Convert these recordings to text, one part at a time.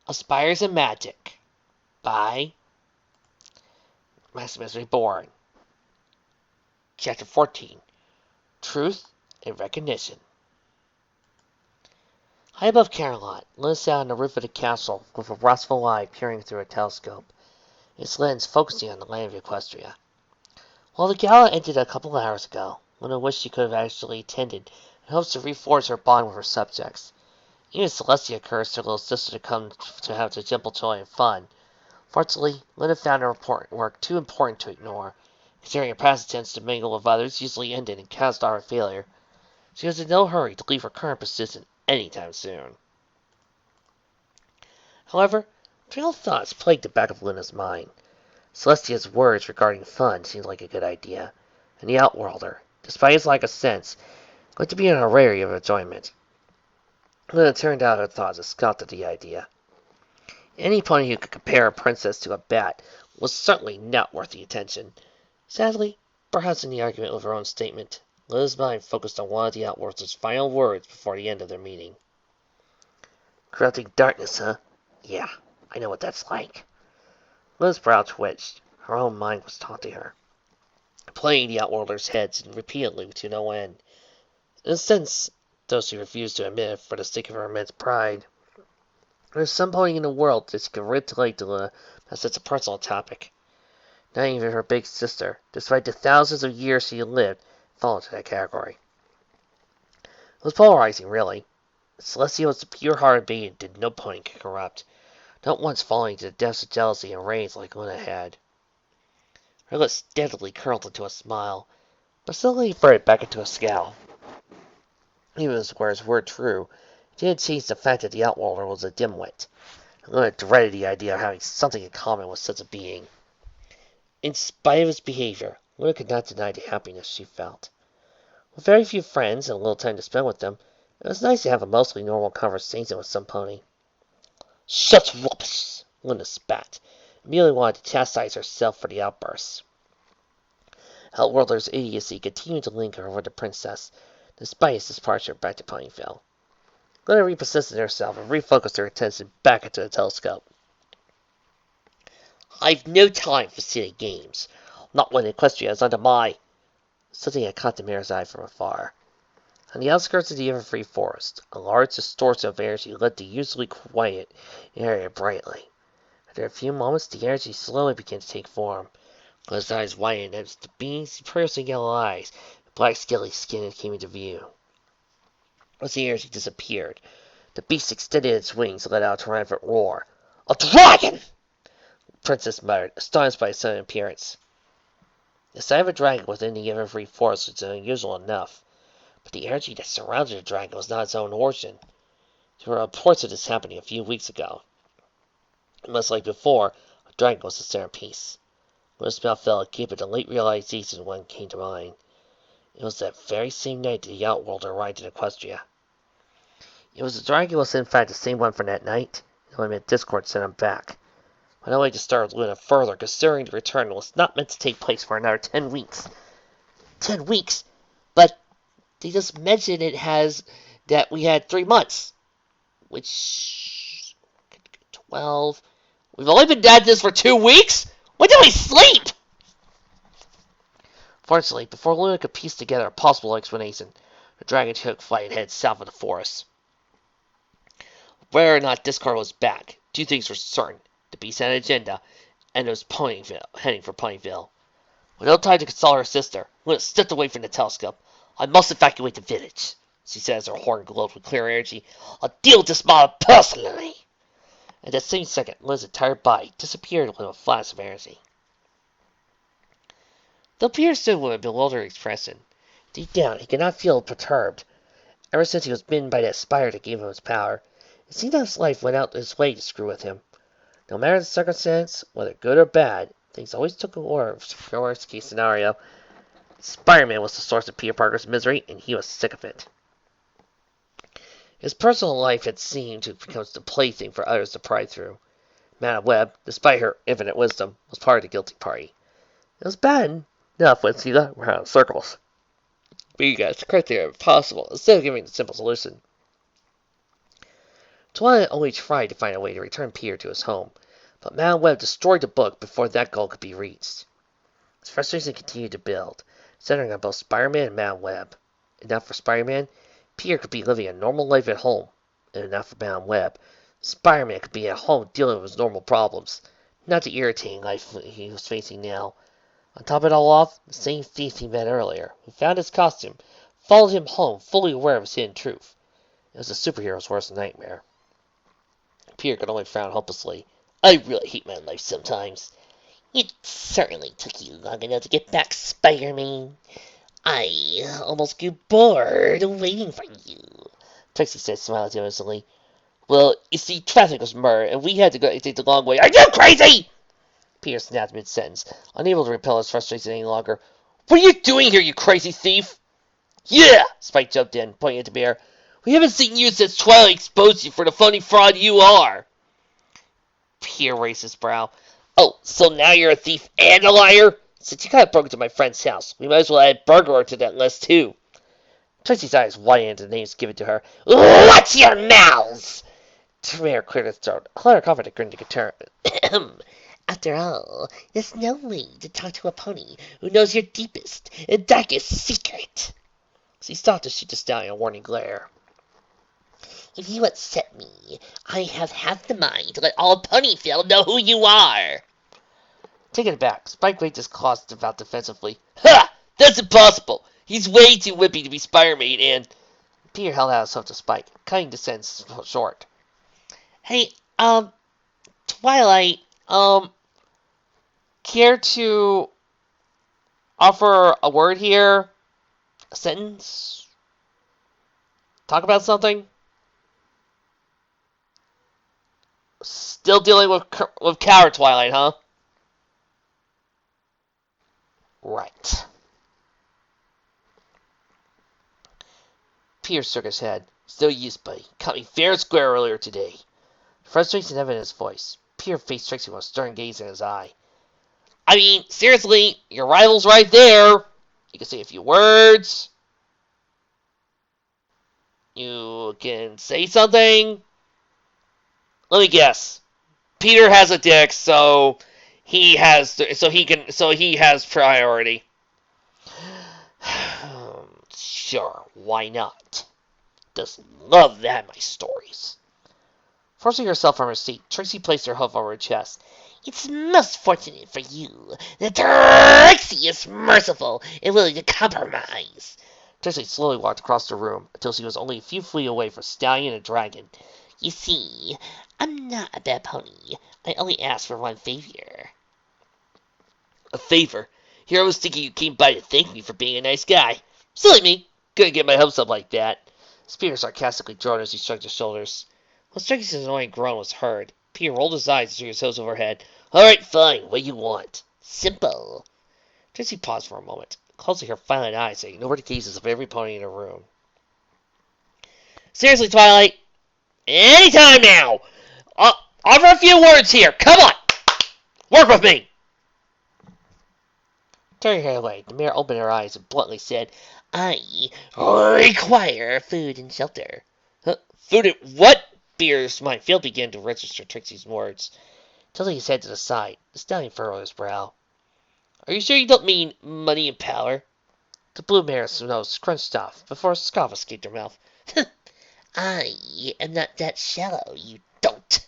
Aspires in Magic by Maximus Reborn. Chapter 14. Truth and Recognition. High above Camelot, Lynn sat on the roof of the castle with a wrathful eye peering through a telescope, its lens focusing on the land of Equestria. While the gala ended a couple of hours ago, Lynn wished she could have actually attended in hopes to reforge her bond with her subjects. Even Celestia encouraged her little sister to come to have the simple joy and fun. Fortunately, Linda found her work too important to ignore, considering her past attempts to mingle with others usually ended in catastrophic failure. She was in no hurry to leave her current position anytime soon. However, trail thoughts plagued the back of Linda's mind. Celestia's words regarding fun seemed like a good idea, and the Outworlder, despite his lack of sense, looked to be in a rarity of enjoyment. Linda turned out her thoughts and scoffed at the idea. Any pony who could compare a princess to a bat was certainly not worth the attention. Sadly, perhaps in the argument with her own statement, Linda's mind focused on one of the Outworlder's final words before the end of their meeting. Corrupting darkness, huh? Yeah, I know what that's like. Linda's brow twitched. Her own mind was taunting her, playing the Outworlder's heads repeatedly to no end. In a sense, though she refused to admit it for the sake of her immense pride, there's some pony in the world that she could articulate to Luna as such a personal topic. Not even her big sister, despite the thousands of years she had lived, fell into that category. It was polarizing, really. Celestia was the pure-hearted being that no pony could corrupt, not once falling to the depths of jealousy and rage like Luna had. Her lips steadily curled into a smile, but slowly inverted back into a scowl. Even as words were true, it didn't change the fact that the Outworlder was a dimwit. Luna dreaded the idea of having something in common with such a being. In spite of his behavior, Luna could not deny the happiness she felt. With very few friends and little time to spend with them, it was nice to have a mostly normal conversation with some pony. Such rubbish! Luna spat, immediately wanted to chastise herself for the outburst. Outworlder's idiocy continued to linger over the princess, despite his departure back to Ponyville. Luna repositioned herself and refocused her attention back into the telescope. I've no time for silly games. Not when Equestria is under my... Something had caught the mare's eye from afar. On the outskirts of the Everfree Forest, a large distortion of energy lit the usually quiet area brightly. After a few moments, the energy slowly began to take form. His eyes widened as the being's piercing yellow eyes and black scaly skin came into view. As the energy disappeared, the beast extended its wings and let out a triumphant roar. A dragon! The princess muttered, astonished by its sudden appearance. The sight of a dragon within the Everfree Forest was unusual enough, but the energy that surrounded the dragon was not its own origin. There were reports of this happening a few weeks ago. Much like before, a dragon was the centerpiece. Luna's mouth fell agape at the late realization when it came to mind. It was that very same night that the Outworlder arrived in Equestria. It was the dragon was in fact the same one from that night, and only meant Discord sent him back. But only disturbed Luna further, considering the return was not meant to take place for another 10 weeks. 10 weeks? But they just mentioned it has that we had 3 months. Which 12. We've only been at this for 2 weeks? When did we sleep? Fortunately, before Luna could piece together a possible explanation, the dragon took flight and headed south of the forest. Whether or not Discord was back, 2 things were certain. The beast had an agenda, and it was heading for Ponyville. With no time to console her sister, Luna stepped away from the telescope. I must evacuate the village, she said as her horn glowed with clear energy. I'll deal with this mob personally. At that same second, Luna's entire body disappeared with a flash of energy. Though Peter stood with a bewildered expression, deep down he could not feel perturbed. Ever since he was bitten by that spider that gave him his power, it seemed that his life went out his way to screw with him. No matter the circumstance, whether good or bad, things always took a worst-case scenario. Spider-Man was the source of Peter Parker's misery, and he was sick of it. His personal life had seemed to become the plaything for others to pry through. Madame Webb, despite her infinite wisdom, was part of the guilty party. It was bad enough when she ran around in circles. But you guys, the criteria if possible, instead of giving the simple solution. Twilight only tried to find a way to return Peter to his home, but Madame Web destroyed the book before that goal could be reached. His frustration continued to build, centering on both Spider-Man and Madame Web. Enough for Spider-Man, Peter could be living a normal life at home, and enough for Madame Web, Spider-Man could be at home dealing with his normal problems, not the irritating life he was facing now. On top of it all off, the same thief he met earlier, who found his costume, followed him home, fully aware of his hidden truth. It was a superhero's worst nightmare. Peter could only frown hopelessly. I really hate my life sometimes. It certainly took you long enough to get back, Spider-Man. I almost grew bored waiting for you, Trixie said, smiling innocently. Well, you see, traffic was murder, and we had to go take the long way. Are you crazy? Peter snapped mid-sentence, unable to repel his frustration any longer. What are you doing here, you crazy thief? Yeah, Spike jumped in, pointing at the bear. We haven't seen you since Twilight exposed you for the funny fraud you are. Peter raised his brow. Oh, so now you're a thief and a liar? Since you got broke into my friend's house, we might as well add burglar to that list, too. Trixie's eyes widened at the names given to her. Watch your mouths! Tremere cleared his throat. A clear confident grin to return. After all, there's no need to talk to a pony who knows your deepest and darkest secret. He stopped to shoot the stallion a warning glare. If you upset me, I have half the mind to let all Ponyville know who you are. Taking it back, Spike waved his claws about defensively. Ha! That's impossible! He's way too whippy to be Spider-Man, and... Peter held out himself to Spike, cutting the sentence short. Hey, Twilight, care to offer a word here? A sentence? Talk about something? Still dealing with coward Twilight, huh? Right. Peter shook his head. Still used, buddy. Caught me fair and square earlier today. Frustration evident in his voice. Peter faced Trixie with a stern gaze in his eye. I mean, seriously, your rival's right there. You can say a few words. You can say something. Let me guess. Peter has a dick, so he has priority. Sure, why not? Just love that in my stories. Forcing herself from her seat, Trixie placed her hoof over her chest. It's most fortunate for you that Trixie is merciful and willing to compromise. Trixie slowly walked across the room until she was only a few feet away from Stallion and Dragon. You see, I'm not a bad pony. I only ask for one favor. A favor? Here I was thinking you came by to thank me for being a nice guy. Silly me. Couldn't get my hopes up like that. Spear sarcastically droned as he shrugged his shoulders. When Trixie's annoying groan was heard, Peter rolled his eyes and shook his toes overhead. All right, fine. What do you want? Simple. Trixie paused for a moment, closing her violent eyes and ignored the gazes of every pony in the room. Seriously, Twilight. Anytime now. Offer a few words here. Come on. Work with me. Turning her away, the mare opened her eyes and bluntly said, I require food and shelter. Food and what? Peter's mind failed to begin to register Trixie's words. Tilting his head to the side, the stallion furrowed his brow. Are you sure you don't mean money and power? The blue mare's nose scrunched off before a scoff escaped her mouth. I am not that shallow, you don't.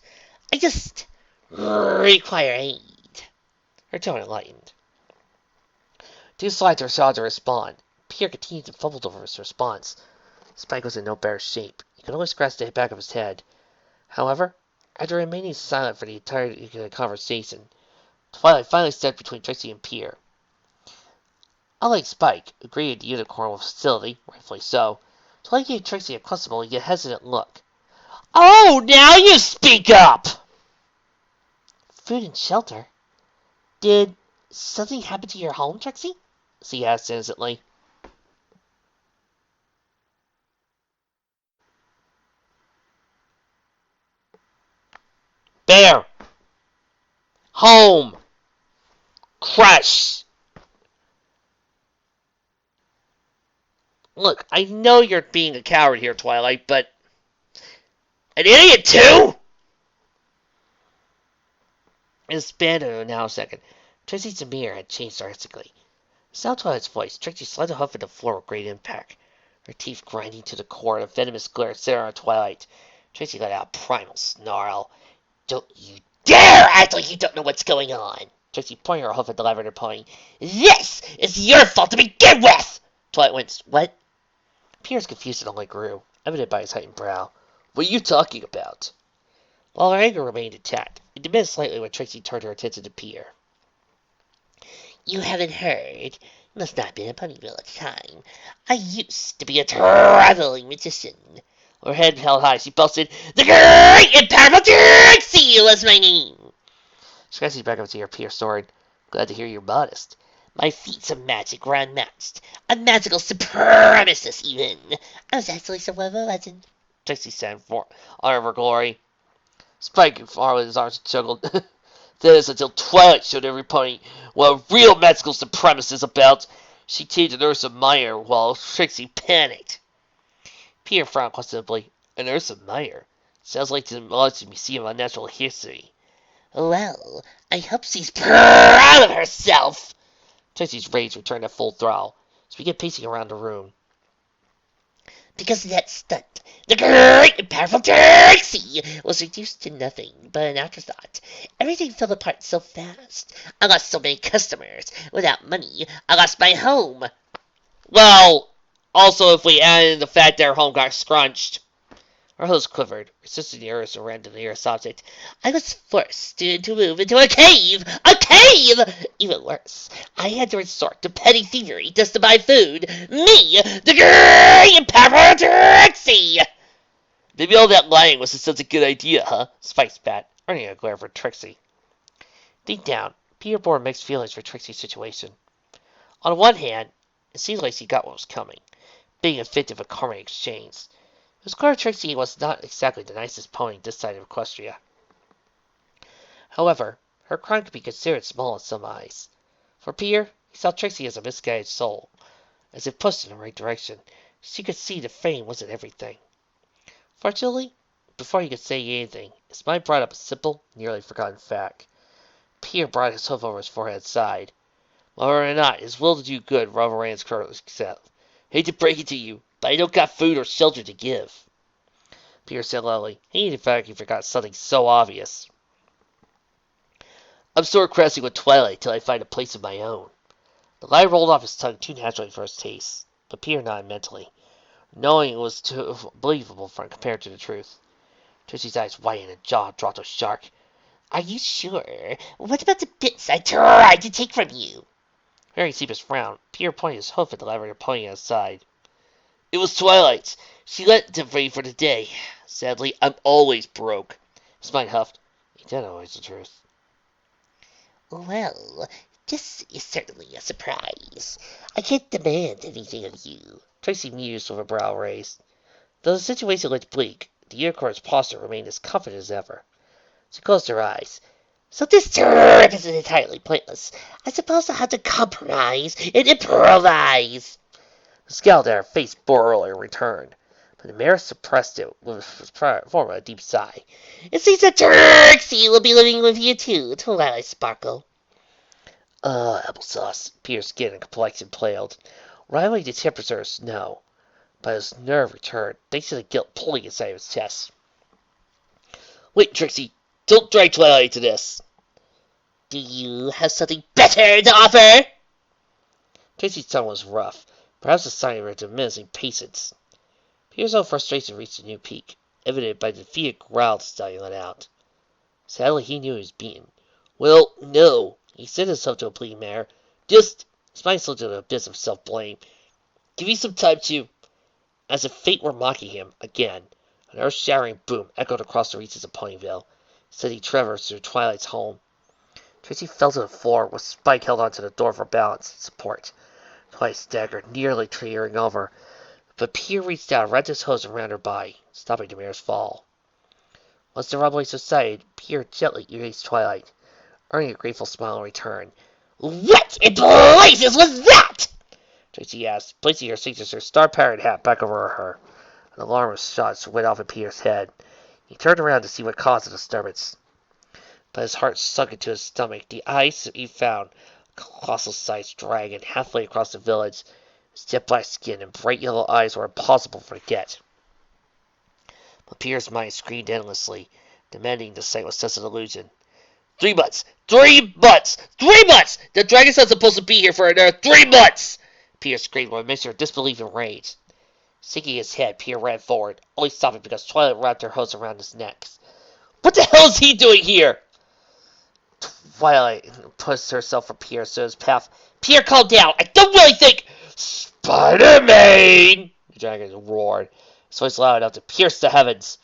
I just require aid. Her tone enlightened. Two slides were saw to respond. Peter continued to fumble over his response. Spike was in no better shape. He could only scratch the back of his head. However, after remaining silent for the entirety of the conversation, Twilight finally stepped between Trixie and Peter. Unlike Spike, who greeted the unicorn with hostility, rightfully so, Twilight gave Trixie a questionable yet hesitant look. Oh, now you speak up! Food and shelter? Did something happen to your home, Trixie? She asked innocently. Bear! Home! Crush! Look, I know you're being a coward here, Twilight, but An idiot too? In a span of now a second, Trixie's demeanor had changed drastically. Sound Twilight's voice, Trixie slid a hoof at the floor with great impact. Her teeth grinding to the core, and a venomous glare set on Twilight. Trixie let out a primal snarl. Don't you dare act like you don't know what's going on! Trixie pointed her hoof at the lavender pony. This is your fault to begin with! Twilight winced. What? Pierre's confusion only grew, evident by his heightened brow. What are you talking about? While her anger remained intact, it diminished slightly when Trixie turned her attention to Pierre. You haven't heard. You must not have been in Ponyville at the time. I used to be a traveling magician. Her head held high, she boasted, The great and powerful Trixie was my name. Scratching back up to your Pierre sword. Glad to hear you're modest. My feats of magic were unmatched. A magical supremacist, even. I was actually somewhat of a legend. Trixie said, for honor of her glory. Spike followed his arms and chuckled. That is until Twilight showed every pony what a real magical supremacist is about. She teased an Ursa Meyer while Trixie panicked. Pierre frowned questionably. An Ursa Meyer? Sounds like the Museum of Natural History. Well, I hope she's proud of herself. Trixie's rage returned at full throttle. She began pacing around the room. Because of that stunt, the great and powerful Trixie was reduced to nothing but an afterthought. Everything fell apart so fast. I lost so many customers. Without money, I lost my home. Well, also if we add in the fact that her home got scrunched. Her host quivered, resisting the urge to run to the nearest object. I was forced to move into a cave! A cave! Even worse, I had to resort to petty thievery just to buy food. Me, the great and powerful Trixie! Maybe all that lying was such a good idea, huh? Spike spat, earning a glare for Trixie. Deep down, Pierre bore mixed feelings for Trixie's situation. On one hand, it seemed like she got what was coming, being effective at karmic exchange. It was clear Trixie was not exactly the nicest pony this side of Equestria. However, her crime could be considered small in some eyes. For Pierre, he saw Trixie as a misguided soul. As if pushed in the right direction, she could see the fame wasn't everything. Fortunately, before he could say anything, his mind brought up a simple, nearly forgotten fact. Pierre brought his hoof over his forehead's side. Whether or not his will to do good overran his courage himself. Hate to break it to you, but I don't got food or shelter to give. Pierre said loudly. In fact, he forgot something so obvious. I'm sore crashing with Twilight till I find a place of my own. The lie rolled off his tongue too naturally for his taste, but Pierre nodded mentally, knowing it was too believable for compared to the truth. Trixie's eyes widened and jaw dropped to a shark. Are you sure? What about the bits I tried to take from you? Hearing Seba's frown, Pierre pointed his hoof at the lavender pony at his side. It was Twilight's. She lent it for me for the day. Sadly, I'm always broke. His mind huffed. He did always the truth. Well, this is certainly a surprise. I can't demand anything of you. Trixie mused with her brow raised. Though the situation looked bleak, the unicorn's posture remained as confident as ever. She closed her eyes. So this trip isn't entirely pointless. I suppose I'll have to compromise and improvise. The scowl that her face bore earlier returned, but the mayor suppressed it with a form of a deep sigh. It seems that Trixie will be living with you too, Twilight Sparkle. Applesauce. Pierre's skin and complexion paled, rivaling the temperature of snow. But his nerve returned, thanks to the guilt pulling inside of his chest. Wait, Trixie, don't drag Twilight into this. Do you have something better to offer? Trixie's tone was rough, perhaps a sign of her diminishing patience. Pierre's own frustration reached a new peak, evident by the defeated growl the stallion let out. Sadly, he knew he was beaten. Well, no, he said himself to a pleading manner. Just, his mind slipped into an abyss of self-blame. Give me some time to... As if fate were mocking him, again, an earth-shattering boom echoed across the reaches of Ponyville, as he traversed through Twilight's home. Trixie fell to the floor, with Spike held onto the door for balance and support. Twilight staggered, nearly teetering over, but Pierre reached out and wrapped his hose around her body, stopping the mare's fall. Once the rumbling subsided, Pierre gently erased Twilight, earning a grateful smile in return. What in blazes was that? Trixie asked, placing her signature star-patterned hat back over her. An alarmist shot went off in Pierre's head. He turned around to see what caused the disturbance. But his heart sunk into his stomach. The ice he found, a colossal-sized dragon halfway across the village. His jet-black skin and bright yellow eyes were impossible to forget. But Pierre's mind screamed endlessly, demanding the sight was just an illusion. 3 months! 3 months! 3 months! The dragon's not supposed to be here for another 3 months! Pierre screamed with a mixture of disbelief and rage. Sinking his head, Pierre ran forward, only stopping because Twilight wrapped her hose around his neck. What the hell is he doing here? Twilight pushed herself from Pierre to his path. Pierre, calm down! I don't really think... Spider-Man! The dragon roared, his voice loud enough to pierce the heavens.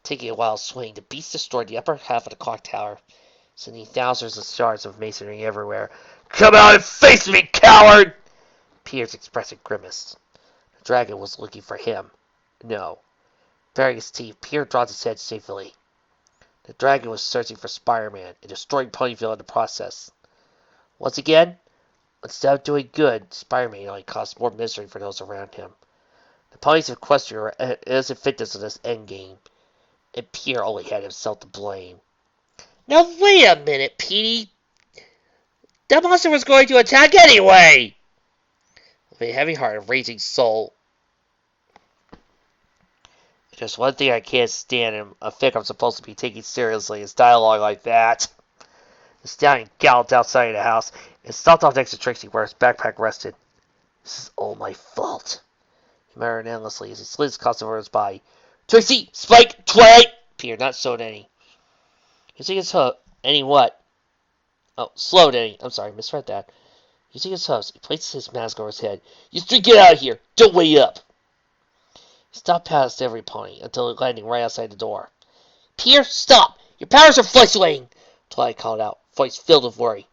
Taking a wild swing, the beast destroyed the upper half of the clock tower, sending thousands of shards of masonry everywhere. Come out and face me, coward! Pierre's expressive grimaced. The dragon was looking for him. No. Baring his teeth, Pierre dropped his head safely. The dragon was searching for Spider-Man and destroying Ponyville in the process. Once again, instead of doing good, Spider-Man only caused more misery for those around him. The ponies of Equestria were innocent victims of this endgame, and Pierre only had himself to blame. Now wait a minute, Petey. That monster was going to attack anyway! With a heavy heart and raging soul, there's one thing I can't stand in a fic I'm supposed to be taking seriously is dialogue like that. The stallion galloped outside of the house and stopped off next to Trixie where his backpack rested. This is all my fault, he muttered endlessly as he slid his costume over his body. Trixie! Spike! Twilight! Pierre not slowed any. Using his hook. Any what? Oh, slowed any. I'm sorry, misread that. Using his hooves, he places his mask over his head. You three get out of here! Don't wait up! He stopped past every pony until he landed right outside the door. Pierre, stop! Your powers are fluctuating! Twilight called out, voice filled with worry.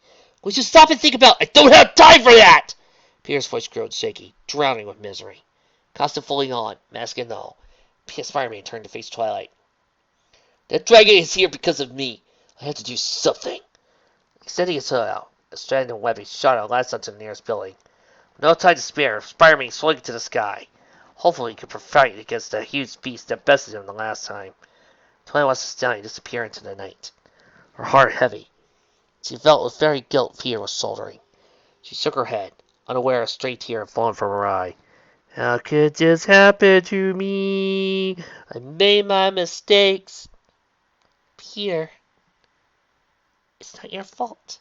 Would you stop and think about I don't have time for that! Pierre's voice grew shaky, drowning with misery. Costume fully on, mask and all. Spider-Man turned to face Twilight. That dragon is here because of me. I have to do something. Extending his hood out, a strand of webbing shot out last onto the nearest building. With no time to spare, Spider-Man swung into the sky. Hopefully he could fight against the huge beast that bested him the last time. Twilight watched the stallion disappear into the night, her heart heavy. She felt with very guilt Pierre was shouldering. She shook her head, unaware a stray tear had fallen from her eye. How could this happen to me? I made my mistakes. Pierre, it's not your fault.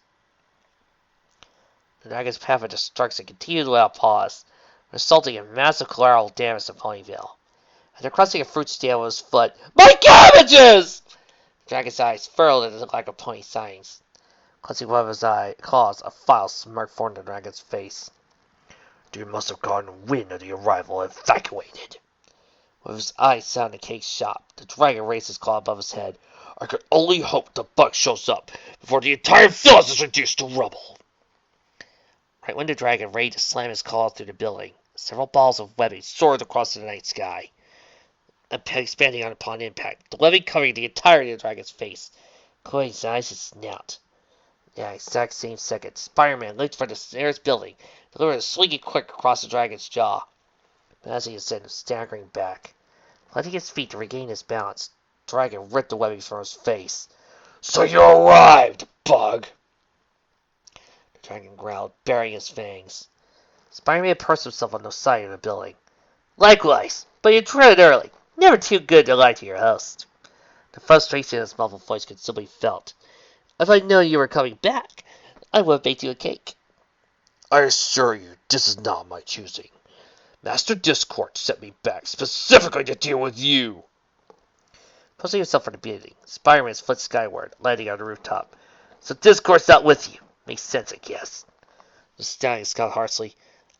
The dragon's path of destruction continued without pause, resulting in massive collateral damage to Ponyville. After crossing a fruit stand with his foot, my cabbages! The dragon's eyes furrowed at the lack of pony signs. Clutching one of his claws, a foul smirk formed on the dragon's face. You must have gotten wind of the arrival and evacuated. With his eyes set on the cake shop, the dragon raised his claw above his head. I could only hope the bug shows up before the entire village is reduced to rubble. Right when the dragon ready to slam his claw through the building, several balls of webbing soared across the night sky, expanding upon impact, the webbing covering the entirety of the dragon's face, including his eyes and snout. In the exact same second, Spider-Man leaped for the nearest building, delivered a swinging quick across the dragon's jaw. But as he ascended, staggering back, letting his feet to regain his balance, the dragon ripped the webbing from his face. So you arrived, bug! The dragon growled, baring his fangs. Spider-Man perched himself on the side of the building. Likewise, but you treaded early. Never too good to lie to your host. The frustration in his muffled voice could still be felt. If I'd known you were coming back, I would have baked you a cake. I assure you, this is not my choosing. Master Discord sent me back specifically to deal with you. Posting himself from the building, Spider-Man flit skyward, landing on the rooftop. So Discord's not with you. Makes sense, I guess. The stallion scowled harshly.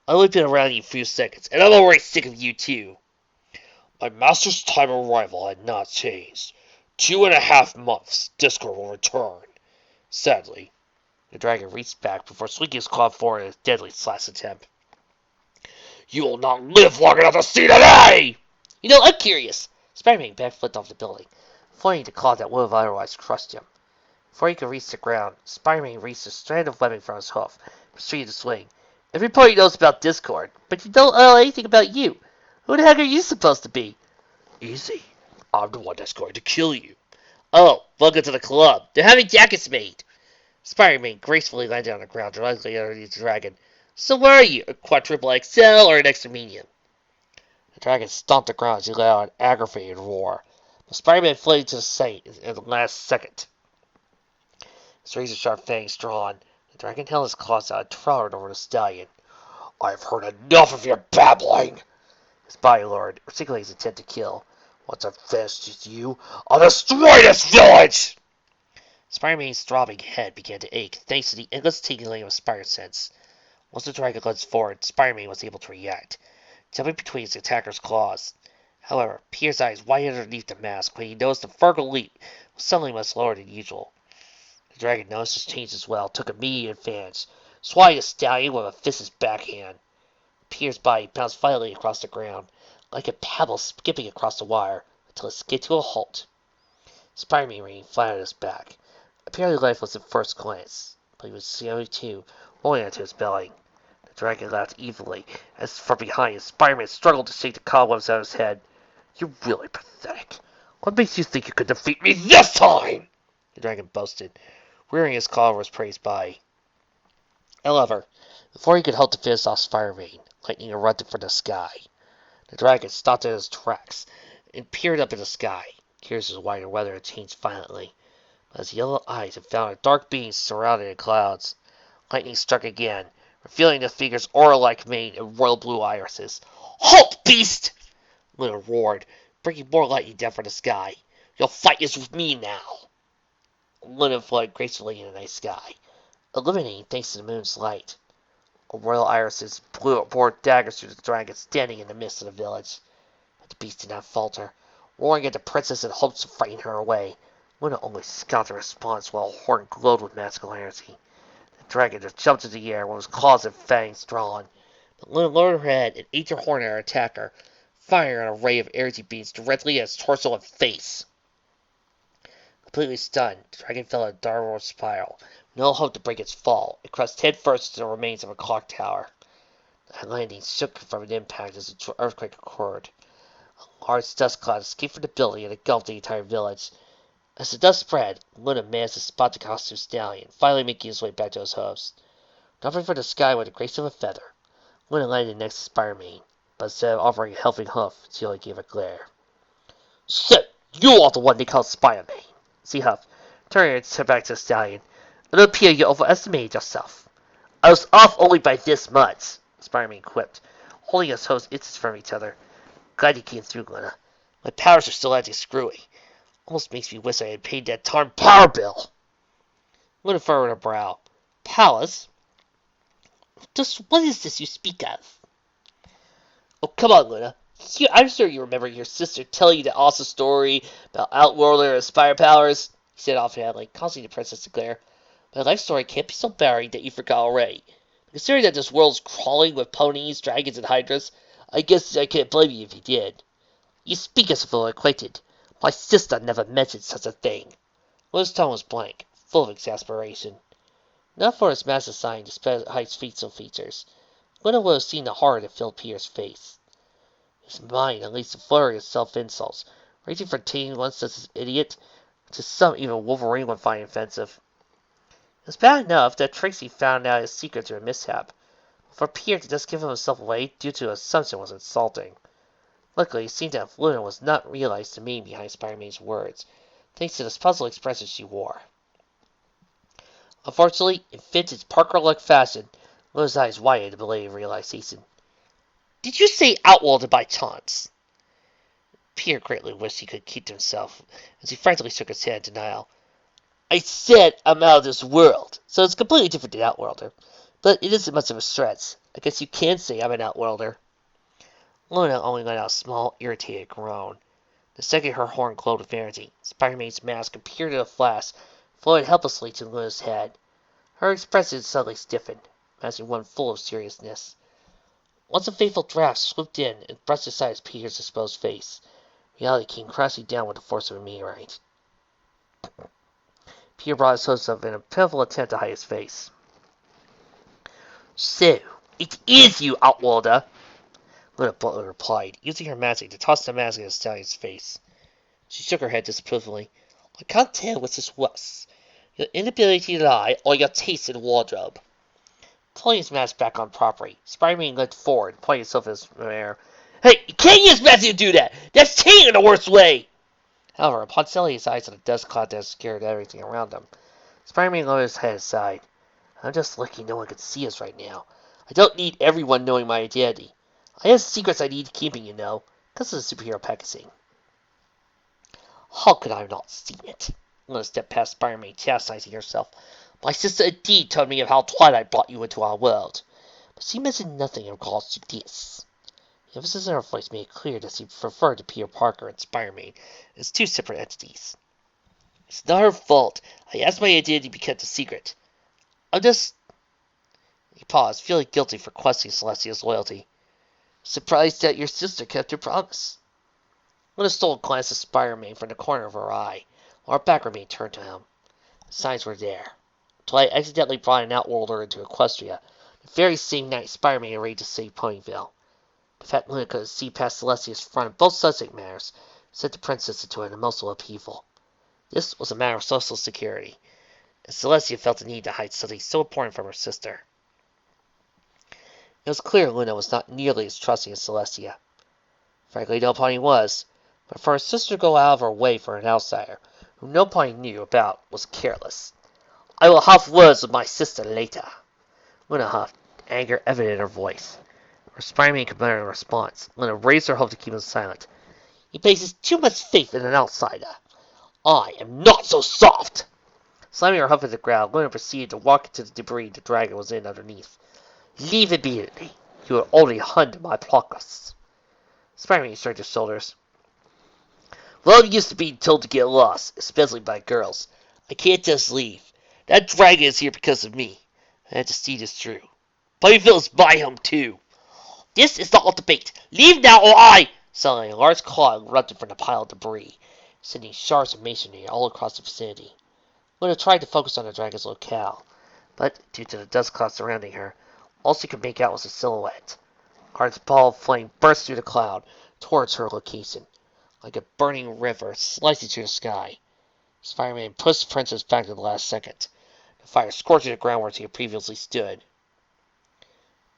I've only been around you a few seconds, and I'm already sick of you too. My master's time of arrival had not changed. 2.5 months, Discord will return. Sadly, the dragon reached back before swinging his claw forward in a deadly slash attempt. You will not live long enough to see the day! You know, I'm curious. Spider-Man backflipped off the building, flying the claw that would have otherwise crushed him. Before he could reach the ground, Spider-Man reached a strand of webbing from his hoof, proceeded to swing. Everybody knows about Discord, but you don't know anything about you. Who the heck are you supposed to be? Easy. I'm the one that's going to kill you. Oh, welcome to the club. They're having jackets made. Spider-Man gracefully landed on the ground directly underneath the dragon. So where are you? A quadruple XL or an extra medium? The dragon stomped the ground as he let out an aggravated roar. But Spider-Man fled to the site in the last second. His razor-sharp fangs drawn, the dragon held his claws out and towered over the stallion. I've heard enough of your babbling! His body lord, particularly his intent to kill. Once I've finished you, I'll destroy this village! Spider-Man's throbbing head began to ache, thanks to the endless tingling of spider sense. Once the dragon lunged forward, Spider-Man was able to react, jumping between his attacker's claws. However, Peter's eyes widened underneath the mask when he noticed the vertical leap was suddenly much lower than usual. The dragon noticed this change as well, took immediate advantage, swatting the stallion with a fist's backhand. Peter's body bounced violently across the ground, like a pebble skipping across the wire, until it skidded to a halt. Spider-Man remained flat on his back, apparently lifeless at first glance, but he was the only two rolling onto his belly. The dragon laughed evilly, as from behind him, Spider-Man struggled to shake the cobwebs out of his head. You're really pathetic. What makes you think you could defeat me this time? The dragon boasted, rearing his claw over his prey's body. However, before he could hope to finish off Spider-Man, lightning erupted from the sky. The dragon stopped in his tracks and peered up at the sky. Here's wider weather had changed violently, but his yellow eyes had found a dark being surrounded in clouds. Lightning struck again, revealing the figure's aura-like mane and royal blue irises. Halt, beast! Luna roared, bringing more lightning down from the sky. Your fight is with me now. Luna fled gracefully in the night sky, illuminating thanks to the moon's light. Royal irises bored daggers through the dragon standing in the midst of the village. But the beast did not falter, roaring at the princess in hopes of frighten her away. Luna only scowled in response while her horn glowed with magical energy. The dragon just jumped into the air with his claws and fangs drawn. But Luna lowered her head and aimed her horn at her attacker, firing an array of energy beams directly at his torso and face. Completely stunned, the dragon fell in a downward spiral. No hope to break its fall. It crashed headfirst into the remains of a clock tower. The landing shook from an impact as the earthquake occurred. A large dust cloud escaped from the building and engulfed the entire village. As the dust spread, Luna managed to spot the costumed stallion, finally making his way back to his host. Dropping from the sky with the grace of a feather, Luna landed next to Spider-Man, but instead of offering a helping hoof, she only gave a glare. So, you are the one they call Spider-Man, she huffed, turning her back to the stallion. It appears you overestimated yourself. I was off only by this much, Spider-Man quipped, holding his host inches from each other. Glad you came through, Luna. My powers are still acting screwy. Almost makes me wish I had paid that darn power bill. Luna furrowed her brow. Palace? Just what is this you speak of? Oh, come on, Luna. I'm sure you remember your sister telling you that awesome story about Outworlder and Spire powers, he said offhandedly, causing the princess to glare. My life story can't be so boring that you forgot already. Considering that this world is crawling with ponies, dragons, and hydras, I guess I can't blame you if you did. You speak as if we were acquainted. My sister never mentioned such a thing. Luna's tone was blank, full of exasperation. Not for his massive sign despite its facial features. Luna would have seen the horror that filled Peter's face. His mind unleashed a flurry of self-insults, ranging from taking one such as idiot to some even Wolverine would find offensive. It was bad enough that Trixie found out his secret through a mishap. For Peter to just give himself away due to an assumption was insulting. Luckily, it seemed that Luna was not realized the meaning behind Spider-Man's words, thanks to the puzzled expression she wore. Unfortunately, in vintage Parker-like fashion, Luna's eyes widened in belated realization. Did you say Outworlder by chance? Peter greatly wished he could keep to himself, as he frantically shook his head in denial. I said I'm out of this world, so it's completely different than Outworlder. But it isn't much of a stretch. I guess you can say I'm an Outworlder. Luna only let out a small, irritated groan. The second her horn glowed with energy, Spider-Man's mask appeared in a flash, floated helplessly to Luna's head. Her expression suddenly stiffened, matching one full of seriousness. Once a fateful draft swooped in and brushed aside Peter's exposed face, reality came crashing down with the force of a meteorite. Peter brought his hopes up in a pitiful attempt to hide his face. So, it is you, Outworlder, Luna bluntly replied, using her magic to toss the mask in the stallion's face. She shook her head disapprovingly. I can't tell which is worse. Your inability to lie or your taste in wardrobe. Pulling his mask back on properly, Spider-Man leaned forward, pointing himself at his mirror. Hey, you can't use magic to do that! That's cheating in the worst way! However, upon settling his eyes on a dust cloud that obscured everything around him, Spider-Man lowered his head aside. I'm just lucky no one can see us right now. I don't need everyone knowing my identity. I have secrets I need keeping, you know, because of the superhero packaging. How could I have not seen it? Luna stepped past Spider-Man, chastising herself. My sister indeed told me of how Twilight brought you into our world, but she mentioned nothing in regards to this. The emphasis in her voice made it clear that she preferred to Peter Parker and Spider-Man as two separate entities. It's not her fault. I asked my identity to be kept a secret. I'm just... He paused, feeling guilty for questioning Celestia's loyalty. Surprised that your sister kept her promise. Luna stole a glance at Spider-Man from the corner of her eye, while her back remained turned to him. The signs were there. Twilight accidentally brought an outworlder into Equestria, the very same night Spider-Man arranged to save Ponyville. The fact Luna could see past Celestia's front on both subject matters sent the princess into an emotional upheaval. This was a matter of social security, and Celestia felt the need to hide something so important from her sister. It was clear Luna was not nearly as trusting as Celestia. Frankly, no Pony was, but for her sister to go out of her way for an outsider, whom no Pony knew about, was careless. I will have words with my sister later. Luna huffed, anger evident in her voice. Her Spider-Man could mutter in response. Luna raised her hope to keep him silent. He places too much faith in an outsider. I am not so soft! Slamming her hoof at the ground, Luna proceeded to walk into the debris the dragon was in underneath. Leave immediately. You will only hinder my progress. Spider-Man shrugged his shoulders. Well, used to be told to get lost, especially by girls. I can't just leave. That dragon is here because of me. I had to see this through. Ponyville is my home, too. This is not a debate. Leave now, or I... Suddenly, a large claw erupted from the pile of debris, sending shards of masonry all across the vicinity. Luna tried to focus on the dragon's locale, but, due to the dust cloud surrounding her, all she could make out was a silhouette. A large ball of flame burst through the cloud towards her location, like a burning river slicing through the sky. Spider-Man pushed the princess back to the last second, the fire scorching the ground where she had previously stood.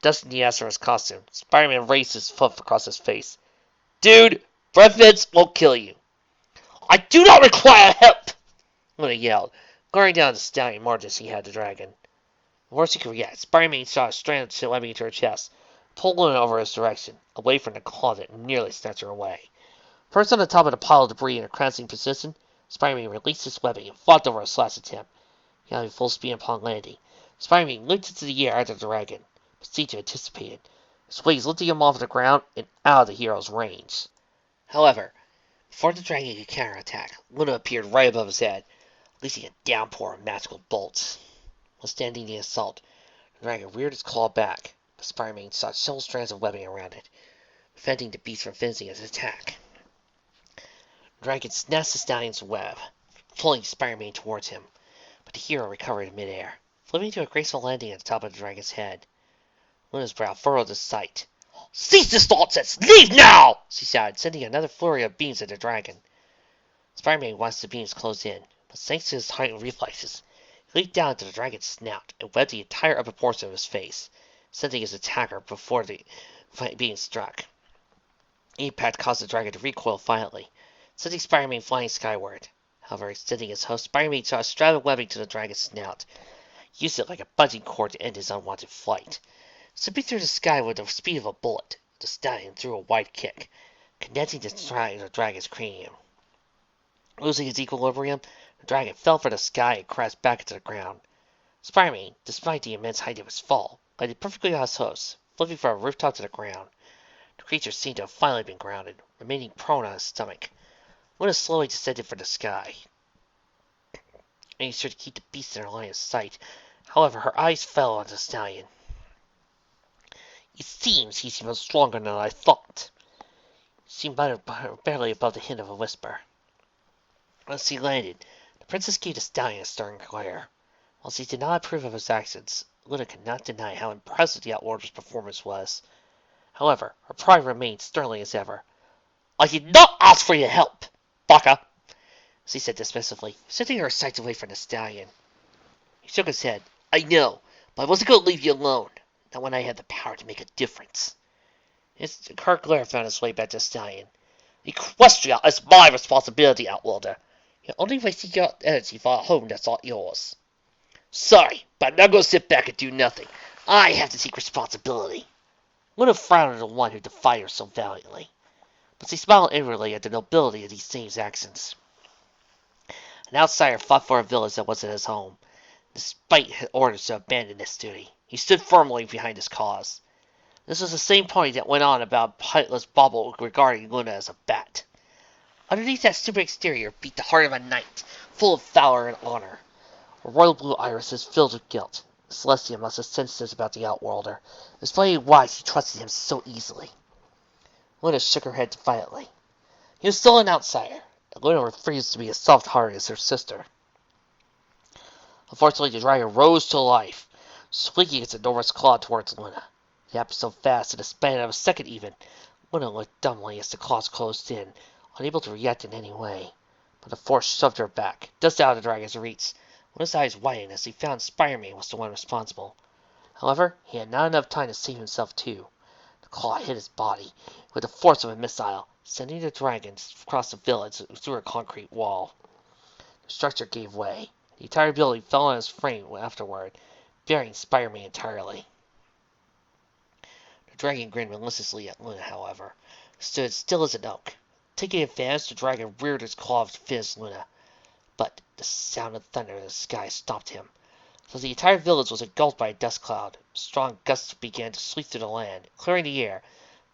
Dusting the ass from his costume, Spider-Man raised his foot across his face. Dude, breath mints won't kill you. I do not require help! Luna yelled, glaring down at the stallion more than she had the dragon. Before she could react, Spider-Man shot a strand of slamming into her chest, pulled Luna over his direction, away from the closet, and nearly snatched her away. First on the top of the pile of debris in a crouching position, Spider-Man released his webbing and fought over a slash attempt. Having full speed upon landing, Spider-Man leaped into the air after the dragon, but Seitu anticipated, his wings lifting him off the ground and out of the hero's range. However, before the dragon could counterattack, Luna appeared right above his head, releasing a downpour of magical bolts. Withstanding the assault, the dragon reared its claw back, but Spider-Man shot several strands of webbing around it, preventing the beast from finishing its attack. The dragon snatched the stallion's web, pulling Spider-Man towards him, but the hero recovered in midair, flipping to a graceful landing at the top of the dragon's head. Luna's brow furrowed with sight. Cease this nonsense! Leave now! She shouted, sending another flurry of beams at the dragon. Spider-Man watched the beams close in, but thanks to his heightened reflexes, he leaped down into the dragon's snout and webbed the entire upper portion of his face, sending his attacker before the being struck. Impact caused the dragon to recoil violently, sending Spider-Man flying skyward. However, extending his host, Spider-Man shot a strand of webbing to the dragon's snout, used it like a bungee cord to end his unwanted flight. Zipping through the sky with the speed of a bullet, the stallion threw a wide kick, condensing the dragon's cranium. Losing his equilibrium, the dragon fell from the sky and crashed back into the ground. Spider-Man, despite the immense height of his fall, landed perfectly on his host, flipping from a rooftop to the ground. The creature seemed to have finally been grounded, remaining prone on his stomach. Luna slowly descended from the sky, making sure to keep the beast in her line of sight. However, her eyes fell on the stallion. It seems he's even stronger than I thought. He seemed barely above the hint of a whisper. Once he landed, the princess gave the stallion a stern glare. While she did not approve of his actions, Luna could not deny how impressive the Outworlder's performance was. However, her pride remained sternly as ever. I did not ask for your help! baka, she said dismissively, shifting her sights away from the stallion. He shook his head. I know, but I wasn't going to leave you alone. Not when I had the power to make a difference. His curt glare found its way back to the stallion. Equestria is my responsibility, Outworlder. You're only wasting your energy for a home that's not yours. Sorry, but I'm not going to sit back and do nothing. I have to take responsibility. Luna frowned at the one who defied her so valiantly, but she smiled inwardly at the nobility of these same accents. An outsider fought for a village that wasn't his home, despite his orders to abandon this duty. He stood firmly behind his cause. This was the same point that went on about Pitless Bauble regarding Luna as a bat. Underneath that stupid exterior beat the heart of a knight, full of valor and honor. Her royal blue irises filled with guilt. Celestia must have sensed this about the Outworlder. It was plainly why she trusted him so easily. Luna shook her head defiantly. He was still an outsider, and Luna refused to be as soft-hearted as her sister. Unfortunately, the dragon rose to life, squeaking its enormous claw towards Luna. It happened so fast, in a span of a second even. Luna looked dumbly as the claws closed in, unable to react in any way. But the force shoved her back, just out of the dragon's reach. Luna's eyes widened as he found Spider-Man was the one responsible. However, he had not enough time to save himself too. The claw hit his body with the force of a missile, sending the dragon across the village through a concrete wall. The structure gave way. The entire building fell on its frame afterward, burying Spider-Man entirely. The dragon grinned maliciously at Luna, however, stood still as an oak. Taking advantage, the dragon reared its claw to finish Luna, but the sound of thunder in the sky stopped him. So the entire village was engulfed by a dust cloud. Strong gusts began to sweep through the land, clearing the air.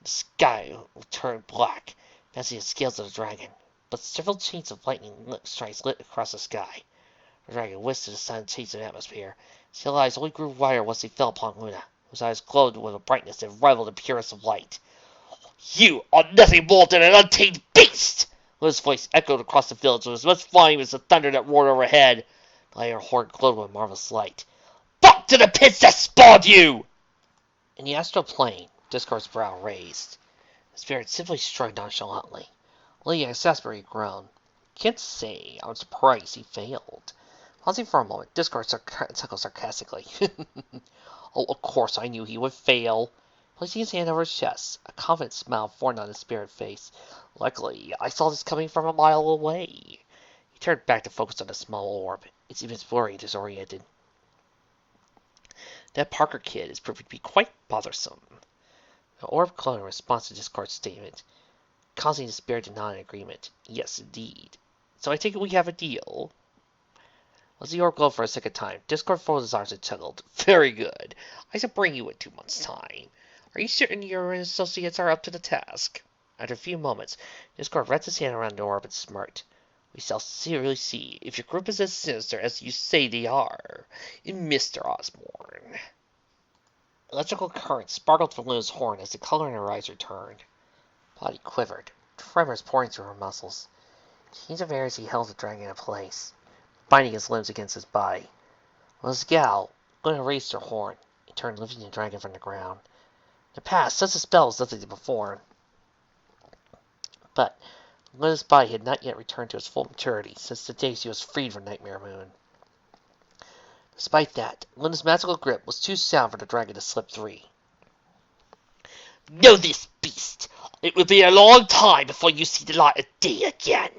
The sky turned black, matching the scales of the dragon, but several chains of lightning strikes lit across the sky. The dragon whisked to the side chains of atmosphere. His yellow eyes only grew wider once he fell upon Luna, whose eyes glowed with a brightness that rivaled the purest of light. You are nothing more than an untamed beast! Luna's voice echoed across the village with as much volume as the thunder that roared overhead. The iron horde glowed with marvelous light. Back to the pits that spawned you! In the astral plane, Discord's brow raised. The spirit simply shrugged nonchalantly. Only an exasperated groan. Can't say. I was surprised he failed. Pausing for a moment, Discord chuckled sarcastically. Oh, of course I knew he would fail. Placing his hand over his chest, a confident smile formed on his spirit face. Luckily, I saw this coming from a mile away. He turned back to focus on the small orb. It's even blurry and disoriented. That Parker kid is proving to be quite bothersome. The orb glowed in response to Discord's statement, causing the spirit to nod in agreement. Yes, indeed. So I take it we have a deal. As the orb glowed for a second time, Discord folded his arms and chuckled. Very good. I shall bring you in 2 months' time. Are you certain your associates are up to the task? After a few moments, Discord wrapped his hand around the orb and smirked. We shall seriously see if your group is as sinister as you say they are, Mr. Osborne. Electrical current sparkled from Luna's horn as the color in her eyes returned. Body quivered, tremors pouring through her muscles. Chains of air as he held the dragon in place, binding his limbs against his body. With a scowl, Luna raised her horn, in turn lifting the dragon from the ground. In the past, such a spell was nothing to perform. But Luna's body had not yet returned to its full maturity since the day she was freed from Nightmare Moon. Despite that, Luna's magical grip was too sound for the dragon to slip free. Know this, beast! It will be a long time before you see the light of day again!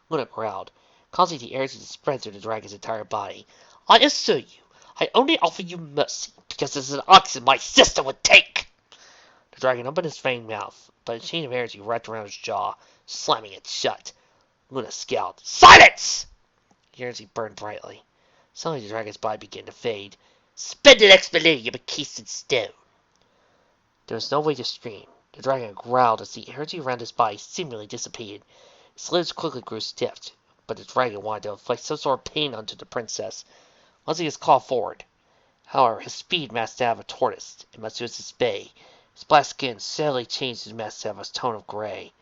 Luna growled, causing the air to spread through the dragon's entire body. I assure you, I only offer you mercy because it's an oxen my sister would take! The dragon opened his fanged mouth, but a chain of energy wrapped around his jaw, slamming it shut. Luna scowled. Silence! The energy burned brightly. Suddenly the dragon's body began to fade. Spend the next millennium encased in stone. There was no way to scream. The dragon growled as the energy around his body seemingly dissipated. His lips quickly grew stiff, but the dragon wanted to inflict some sort of pain onto the princess. Launching his claw forward. However, his speed matched that of a tortoise, and much to his dismay, his black skin suddenly changed to match that of a tone of gray.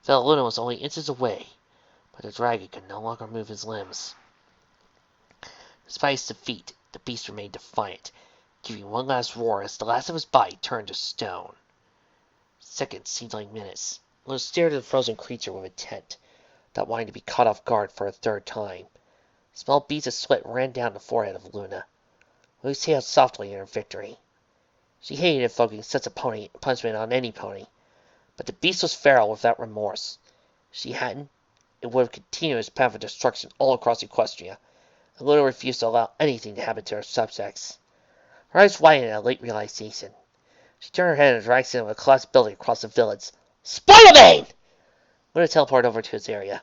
Luna was only inches away, but the dragon could no longer move his limbs. Despite his defeat, the beast remained defiant, giving one last roar as the last of his body turned to stone. Seconds seemed like minutes. Luna stared at the frozen creature with intent, without wanting to be caught off guard for a third time. Small beads of sweat ran down the forehead of Luna, who exhaled softly in her victory. She hated invoking such a punishment on any pony, but the beast was feral without remorse. If she hadn't, it would have continued its path of destruction all across Equestria, and Luna refused to allow anything to happen to her subjects. Her eyes widened at a late realization. She turned her head and dragged him with a collapsed building across the village. Spider-Man! Luna teleported over to his area,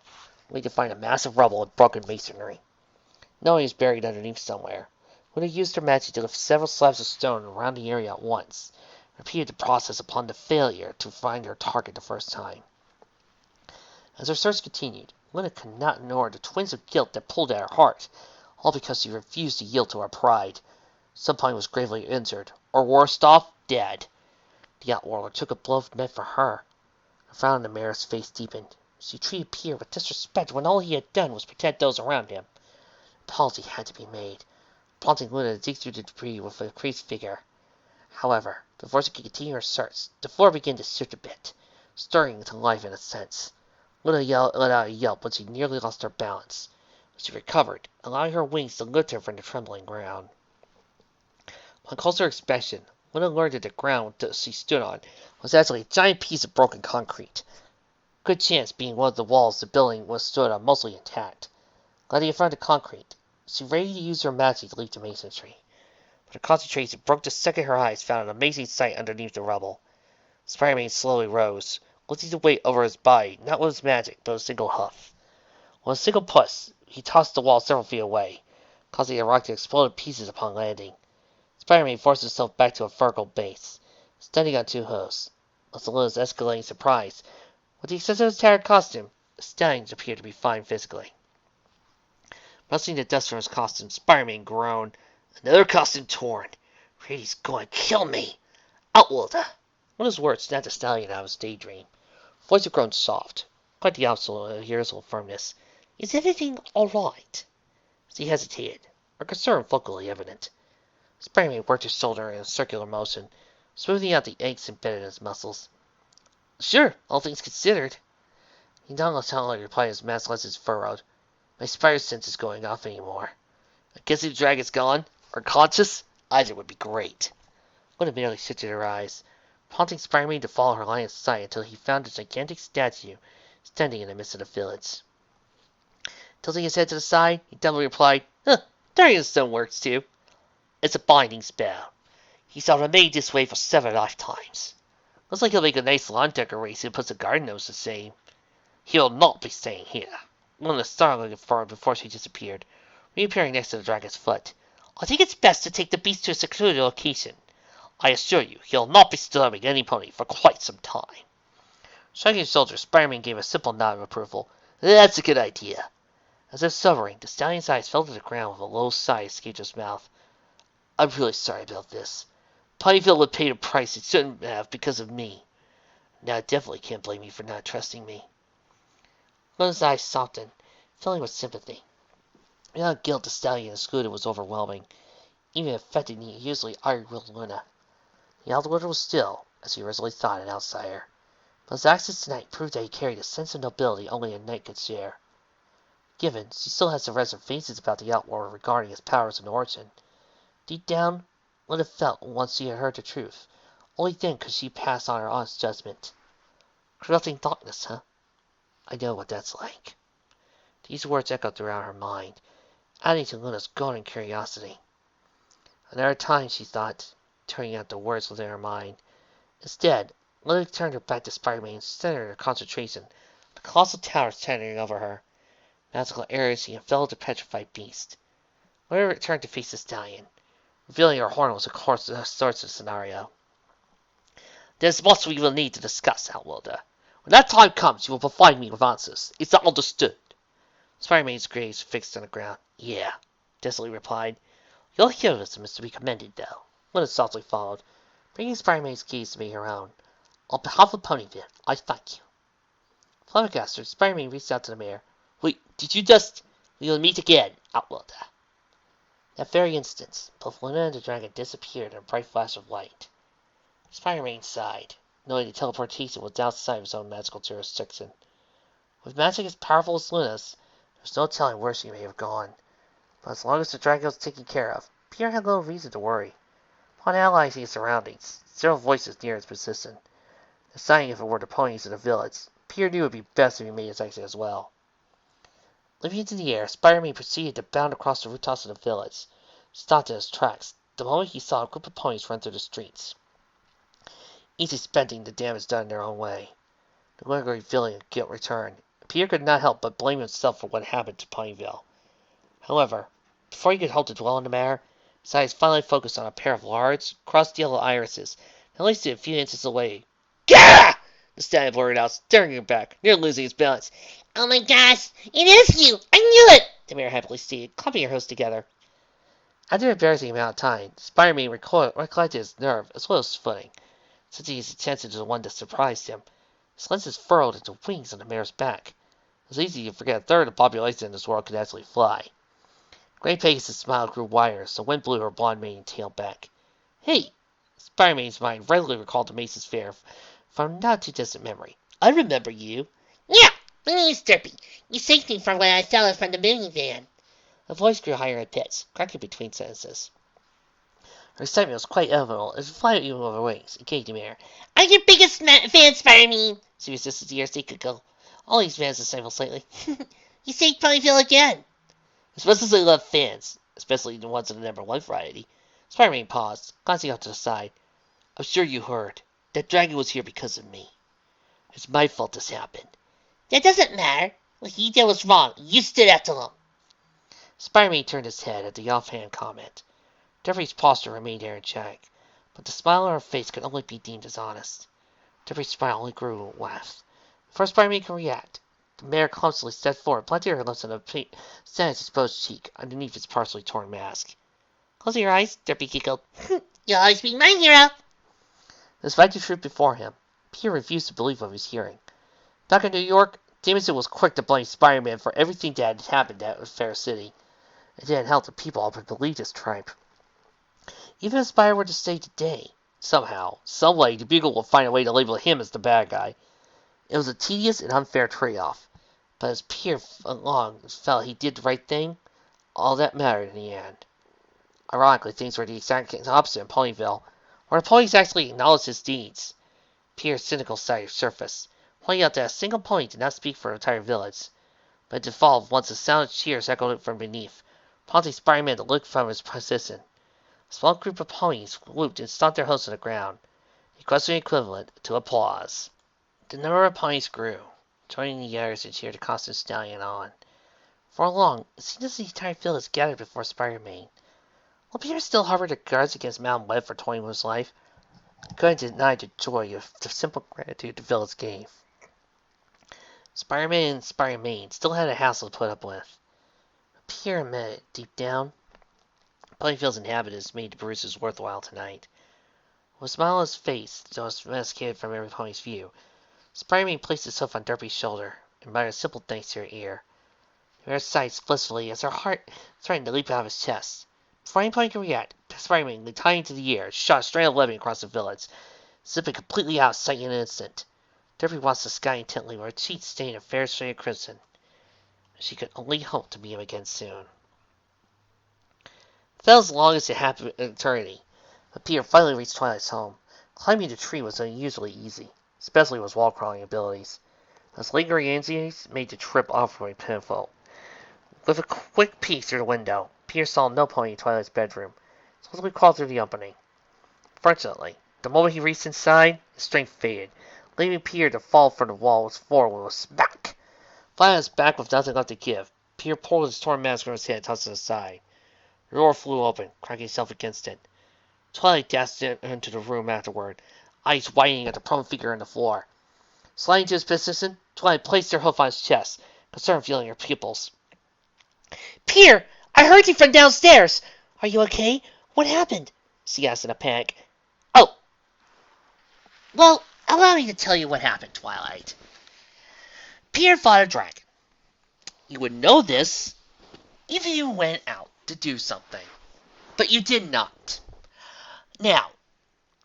only to find a mass of rubble and broken masonry. Knowing he was buried underneath somewhere, Luna used her magic to lift several slabs of stone around the area at once, and repeated the process upon the failure to find her target the first time. As her search continued, Luna could not ignore the twinge of guilt that pulled at her heart, all because she refused to yield to her pride. Some pony was gravely injured, or worst off, dead. The Outworlder took a blow meant for her. The frown on the mayor's face deepened. She treated Pierre with disrespect when all he had done was protect those around him. Apology had to be made, prompting Luna to dig through the debris with a increased vigor. However, before she could continue her search, the floor began to shift a bit, stirring into life in a sense. Luna let out a yelp when she nearly lost her balance, but she recovered, allowing her wings to lift her from the trembling ground. Upon closer inspection, Luna learned that the ground that she stood on was actually a giant piece of broken concrete. Good chance being one of the walls the building was stood on mostly intact. Gliding in front of the concrete, she ready to use her magic to leap the masonry. But her concentration broke the second her eyes found an amazing sight underneath the rubble. Spider-Man slowly rose, lifting the weight over his body, not with his magic, but with a single huff. With a single push, he tossed the wall several feet away, causing the rock to explode in pieces upon landing. Spider-Man forced himself back to a vertical base, standing on two hooves. With Luna's escalating surprise, with the exception of his tattered costume, the stallion appeared to be fine physically. Rustling the dust from his costume, Spider-Man groaned. Another costume torn. Brady's going to kill me. Outworlder! Luna's words snapped the stallion out of his daydream. Her voice had grown soft, quite the opposite of usual firmness. Is everything all right? As he hesitated, her concern vocally evident. Spider-Man worked his shoulder in a circular motion, smoothing out the aches embedded in his muscles. Sure, all things considered. He nonchalantly replied as his mask lenses furrowed. My spider sense is going off anymore. I guess the dragon's gone, or conscious. Either would be great. Luna merely shifted her eyes, prompting Spider-Man to follow her line of sight until he found a gigantic statue standing in the midst of the village. Tilting his head to the side, he dumbly replied, Turning the stone works too. It's a binding spell. He's remained this way for 7 lifetimes. Looks like he'll make a nice lawn decoration and put the garden nose the same. He'll not be staying here. Luna startlingly affirmed before she disappeared, reappearing next to the dragon's foot. I think it's best to take the beast to a secluded location. I assure you, he'll not be disturbing any pony for quite some time. Shrugging his shoulders, Spider-Man gave a simple nod of approval. That's a good idea. As if sobering, the stallion's eyes fell to the ground with a low sigh escaped his mouth. I'm really sorry about this. Ponyville would pay the price it shouldn't have because of me. Now I definitely can't blame you for not trusting me. Luna's eyes softened, filling with sympathy. Without guilt, the stallion excluded was overwhelming, even affecting the usually iron-willed Luna. The Outworlder was still, as he originally thought, an outsider, but his actions tonight proved that he carried a sense of nobility only a knight could share. Given, she still had some reservations about the Outworlder regarding his powers and origin. Deep down, Luna felt once she had heard the truth. Only then could she pass on her honest judgment. Corrupting darkness, huh? I know what that's like. These words echoed throughout her mind, adding to Luna's growing curiosity. Another time, she thought, turning out the words within her mind. Instead, Luna turned her back to Spider-Man and centered her concentration on the colossal towers towering over her. Magical arrows she enveloped the petrified beast. Luna returned to face the stallion, revealing her horn was a source of scenario. There's much we will need to discuss, Outworlder. When that time comes, you will provide me with answers. Is that understood? Spider-Man's gaze fixed on the ground. Yeah, desolately replied. Your heroism is to be commended, though. Luna softly followed, bringing Spider-Man's gaze to meet her own. On behalf of Ponyville, I thank you. Flabbergasted, Spider-Man reached out to the mayor. Wait, did you just... We will meet again, Outworlder. That very instant, both Luna and the dragon disappeared in a bright flash of light. Spider-Man sighed, knowing the teleportation was outside of his own magical jurisdiction. With magic as powerful as Luna's, there's no telling where she may have gone. But as long as the dragon was taken care of, Pierre had little reason to worry. Upon analyzing his surroundings, several voices near his position, deciding if it were the ponies in the village, Pierre knew it would be best if he made his exit as well. Leaping into the air, Spider-Man proceeded to bound across the rooftops of the village, stopped in his tracks the moment he saw a group of ponies run through the streets, each expecting the damage done in their own way. The lingering feeling of guilt returned. Pierre could not help but blame himself for what happened to Ponyville. However, before he could hope to dwell on the matter, his eyes finally focused on a pair of large, crossed yellow irises, at least a few inches away. Gah! The stallion blurted out, staring him back, near losing his balance. Oh my gosh, it is you! I knew it! The mayor happily stated, clapping her hands together. After an embarrassing amount of time, Spider-Man recollected his nerve as well as his footing, switching his attention to the one that surprised him. His lenses furrowed into wings on the mayor's back. It was easy to forget a third of the population in this world could actually fly. Gray Pegasus' smile grew wider as the wind blew her blonde mane and tail back. Hey! Spider-Man's mind readily recalled the Mace's Fair from not too distant memory. I remember you. Yeah, my name's Derpy. You saved me from when I fell from the minivan. Her voice grew higher in pitch, cracking between sentences. Her excitement was quite evident as she flew even with her wings and came to the air. I'm your biggest fan, Spider-Man. She resisted the years they could go. All these fans dissembled slightly. You saved Ponyville again. Especially they love fans, especially the ones of the number 1 variety. Spider-Man paused, glancing off to the side. I'm sure you heard. That dragon was here because of me. It's my fault this happened. That doesn't matter. What he did was wrong. You stood up to him. Spider-Man turned his head at the offhand comment. Derpy's posture remained there in check, but the smile on her face could only be deemed as honest. Derpy's smile only grew and laughed. Before Spider-Man could react, the mayor clumsily stepped forward, planting her lips on the Stan's exposed cheek underneath his partially torn mask. Closing her eyes, Derpy giggled. You'll always be my hero. Despite the truth before him, Pierre refused to believe what he was hearing. Back in New York, Jameson was quick to blame Spider-Man for everything that had happened at Fair City. It didn't help the people but believed his tripe. Even if Spider were to stay today, somehow, someway, the Bugle would find a way to label him as the bad guy. It was a tedious and unfair trade-off, but as Pierre felt he did the right thing, all that mattered in the end. Ironically, things were the exact opposite in Ponyville, where the ponies actually acknowledged his deeds. Pierre's cynical side surfaced, pointing out that a single pony did not speak for an entire village, but it devolved once the sound of cheers echoed from beneath, prompting Spider-Man to look from his position. A small group of ponies whooped and stomped their hooves on the ground, the equestrian equivalent to applause. The number of ponies grew, joining the others to cheer the constant stallion on. For long, it seemed as the entire village gathered before Spider-Man. While Pierre still harbored a grudge against Mountain Web for 20 Moon's life, he couldn't deny the joy of the simple gratitude the village gave. Spider-Man and Spider-Man still had a hassle to put up with. Pierre admitted, deep down, Ponyville's inhabitants made the bruises worthwhile tonight. With a smile on his face, though domesticated from every pony's view, Spider-Man placed himself on Derpy's shoulder and muttered simple thanks to her ear. The mare sighed blissfully as her heart threatened to leap out of his chest. Before any pony could react, Spider-Man leaped high into the air, shot a strand of lightning across the village, zipping completely out of sight in an instant. Derpy watched the sky intently, with her cheeks stained a fair shade of crimson. She could only hope to meet him again soon. It felt as long as it happened in eternity, but Peter finally reached Twilight's home. Climbing the tree was unusually easy, especially with his wall-crawling abilities. His lingering injuries made the trip awfully painful. With a quick peek through the window, Peter saw no pony in Twilight's bedroom, so he crawled through the opening. Fortunately, the moment he reached inside, his strength faded, leaving Peter to fall from the wall's floor with a smack. Flat on his back with nothing left to give, Peter pulled his torn mask from his head and tossed it aside. The door flew open, cracking itself against it. Twilight dashed into the room afterward, eyes widening at the prone figure on the floor. Sliding to his position, Twilight placed her hoof on his chest, concerned feeling her pupils. Peter! I heard you from downstairs! Are you okay? What happened? She asked in a panic. Oh! Well, allow me to tell you what happened, Twilight. Peter fought a dragon. You would know this if you went out to do something. But you did not. Now,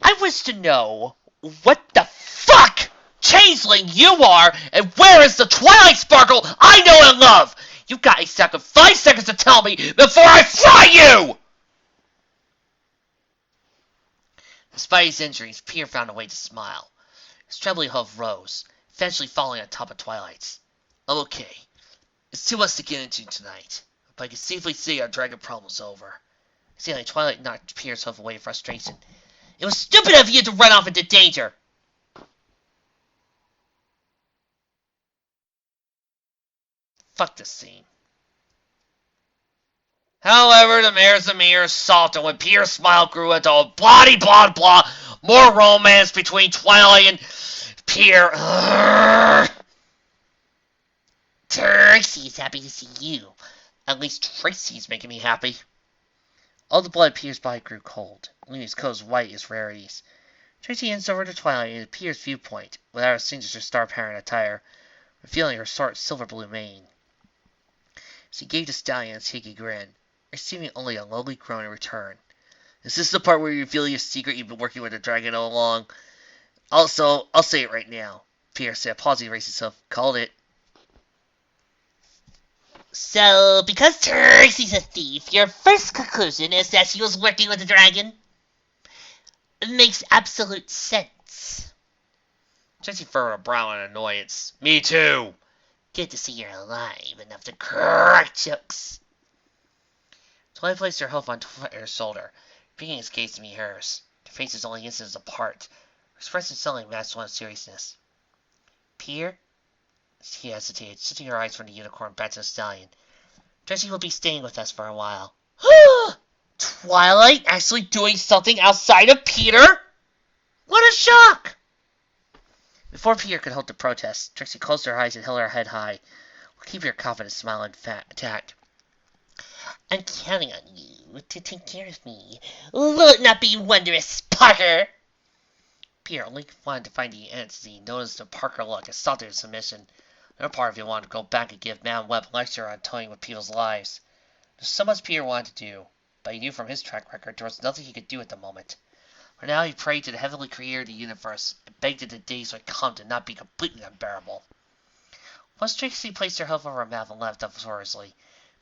I wish to know what the fuck changed changeling you are, and where is the Twilight Sparkle I know and love? You've got exactly 5 seconds to tell me before I fry you! Despite his injuries, Peter found a way to smile. His trembling hoof rose, eventually falling on top of Twilight's. I'm okay. It's too much to get into tonight, but I can safely say our dragon problem's over. Suddenly, Twilight knocked Peter's hoof away in frustration. It was stupid of you to run off into danger! Fuck this scene. However, the mayor's a mere salt, and when Peter's smile grew into a bloody blah blah, more romance between Twilight and Peter. Trixie's happy to see you. At least Trixie's making me happy. All the blood in Peter's body grew cold, leaving his coat as white as rarities. Trixie hands over to Twilight in Peter's viewpoint, without her signature star-parent attire, revealing her short silver-blue mane. She gave the stallion a cheeky grin, receiving only a lowly groan in return. Is this the part where you reveal your secret you've been working with the dragon all along? Also, I'll say it right now. Peter said, pausing to erase himself. Called it. So, because Trixie's a thief, your first conclusion is that she was working with the dragon? It makes absolute sense. Trixie furrowed a brow in annoyance. Me too. Good to see you're alive enough to crack jokes. Twilight placed her hoof on Twilighter's shoulder, bringing his gaze to meet hers. Their faces only inches apart. Her expression suddenly matched one of seriousness. Peter? She hesitated, shifting her eyes from the unicorn back to the stallion. Trixie will be staying with us for a while. Twilight actually doing something outside of Peter? What a shock! Before Peter could hope to protest, Trixie closed her eyes and held her head high, while keeping her confident smile intact. I'm counting on you to take care of me. Will it not be wondrous, Parker? Peter only wanted to find the ants as he noticed the Parker look and salted his submission. Another part of him wanted to go back and give Madam Web a lecture on toying with people's lives. There's so much Peter wanted to do, but he knew from his track record there was nothing he could do at the moment. For now he prayed to the heavenly creator of the universe, and begged that the days would come to not be completely unbearable. Once Trixie placed her hoof over her mouth and laughed uproariously,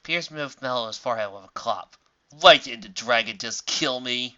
Peter's move melted his forehead with a clop. Why didn't the dragon just kill me?